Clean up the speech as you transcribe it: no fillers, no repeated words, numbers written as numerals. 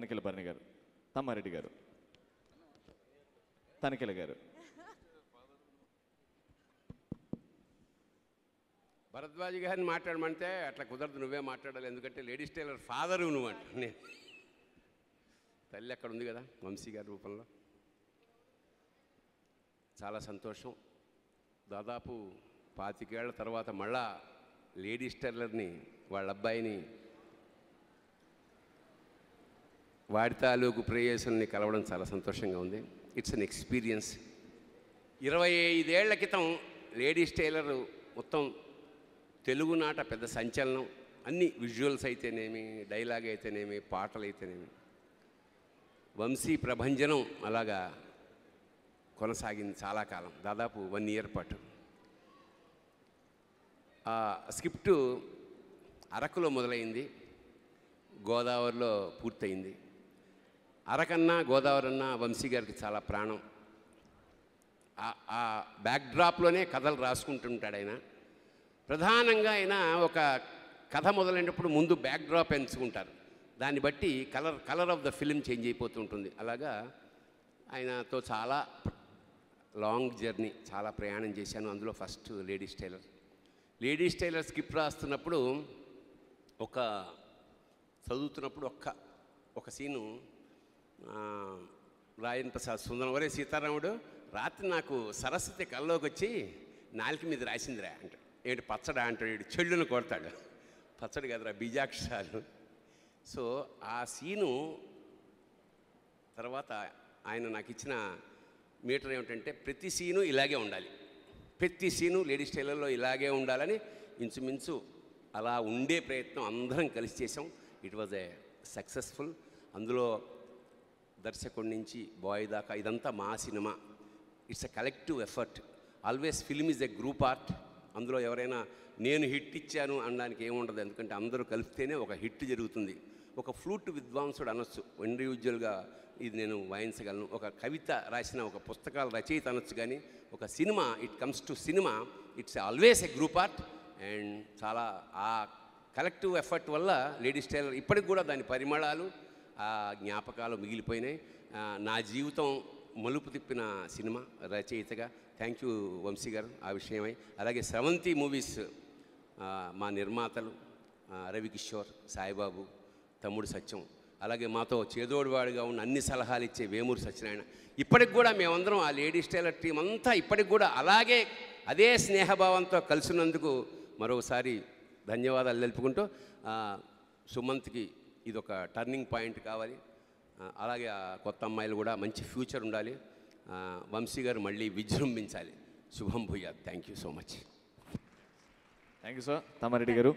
తనిఖీల భరణి గారు, తమ్మారెడ్డి గారు, తనిఖీల గారు. భరద్వాజ్ గారిని మాట్లాడమంటే అట్లా కుదరదు, నువ్వే మాట్లాడాలి, ఎందుకంటే లేడీస్ టైలర్ ఫాదరు నువ్వు అంట. నేను తల్లి అక్కడ ఉంది కదా వంశీ గారి రూపంలో. చాలా సంతోషం. దాదాపు 25 ఏళ్ల తర్వాత మళ్ళా లేడీస్ టైలర్ని వాళ్ళ అబ్బాయిని వాడి తాలూకు ప్రేయసుల్ని కలవడం చాలా సంతోషంగా ఉంది. It's an experience. 25 ఏళ్ల క్రితం లేడీస్ టైలర్ మొత్తం తెలుగునాట పెద్ద సంచలనం. అన్ని విజువల్స్ అయితేనేమి, డైలాగ్ అయితేనేమి, పాటలు అయితేనేమి, వంశీ ప్రభంజనం అలాగా కొనసాగింది చాలా కాలం, దాదాపు 1 ఇయర్ పాటు. ఆ స్క్రిప్టు అరకులో మొదలైంది, గోదావరిలో పూర్తయింది. అరకన్నా గోదావరి అన్నా వంశీ గారికి చాలా ప్రాణం. ఆ బ్యాక్డ్రాప్లోనే కథలు రాసుకుంటుంటాడు ఆయన. ప్రధానంగా ఆయన ఒక కథ మొదలైనప్పుడు ముందు బ్యాక్డ్రాప్ ఎంచుకుంటారు, దాన్ని బట్టి colour of the film change అయిపోతూ ఉంటుంది. అలాగా ఆయనతో చాలా లాంగ్ జర్నీ, చాలా ప్రయాణం చేశాను. అందులో ఫస్ట్ లేడీస్ టైలర్ స్క్రిప్ట్ రాస్తున్నప్పుడు చదువుతున్నప్పుడు ఒక సీను రాజేంద్ర ప్రసాద్ సుందరం వరే సీతారాముడు రాత్రి నాకు సరస్వతి కల్లోకి వచ్చి నాలుక మీద రాసిందిరా అంటే, ఏంటి పచ్చడా అంటాడు, చెల్లును కొడతాడు. పచ్చడి కదరా బీజాక్షరాలు. సో ఆ సీను తర్వాత ఆయన నాకు ఇచ్చిన మీటర్ ఏమిటంటే, ప్రతి సీను ఇలాగే ఉండాలి, ప్రతి సీను లేడీస్ టైలర్లో ఇలాగే ఉండాలని ఇంచుమించు అలా ఉండే ప్రయత్నం అందరం కలిసి చేసాం. It was a successful. అందులో దర్శకుడి నుంచి బాయ్ దాకా ఇదంతా మా cinema. It's a collective effort. Always film is a group art. అందులో ఎవరైనా నేను హిట్ ఇచ్చాను అనడానికి ఏముండదు, ఎందుకంటే అందరూ కలిపితేనే ఒక హిట్ జరుగుతుంది. ఒక ఫ్లూట్ విద్వాంసుడు అనొచ్చు, ఇండివిజువల్గా ఇది నేను వాయించగలను, ఒక కవిత రాసిన ఒక పుస్తకాల రచయిత అనొచ్చు, కానీ ఒక cinema, it comes to cinema, it's always a group art. And చాలా ఆ కలెక్టివ్ ఎఫర్ట్ వల్ల లేడీస్ టైలర్ ఇప్పటికి కూడా దాని పరిమళాలు, ఆ జ్ఞాపకాలు మిగిలిపోయినాయి. నా జీవితం మలుపు తిప్పిన సినిమా రచయితగా. థ్యాంక్ యూ వంశీ గారు ఆ విషయమై. అలాగే స్రవంతి మూవీస్ మా నిర్మాతలు రవికిషోర్, సాయిబాబు, తమ్ముడు సత్యం, అలాగే మాతో చేదోడువాడుగా ఉన్న అన్ని సలహాలు ఇచ్చే వేమూరు సత్యనారాయణ. ఇప్పటికి కూడా మేమందరం ఆ లేడీస్ టైలర్ టీం అంతా ఇప్పటికి కూడా అలాగే అదే స్నేహభావంతో కలిసినందుకు మరోసారి ధన్యవాదాలు తెలుపుకుంటూ, సుమంత్కి ఇది ఒక టర్నింగ్ పాయింట్ కావాలి. అలాగే ఆ కొత్త అమ్మాయిలు కూడా మంచి ఫ్యూచర్ ఉండాలి. వంశీ గారు మళ్ళీ విజృంభించాలి. శుభం భూయాత్. Thank you so much. Thank you sir. Tammareddy గారు.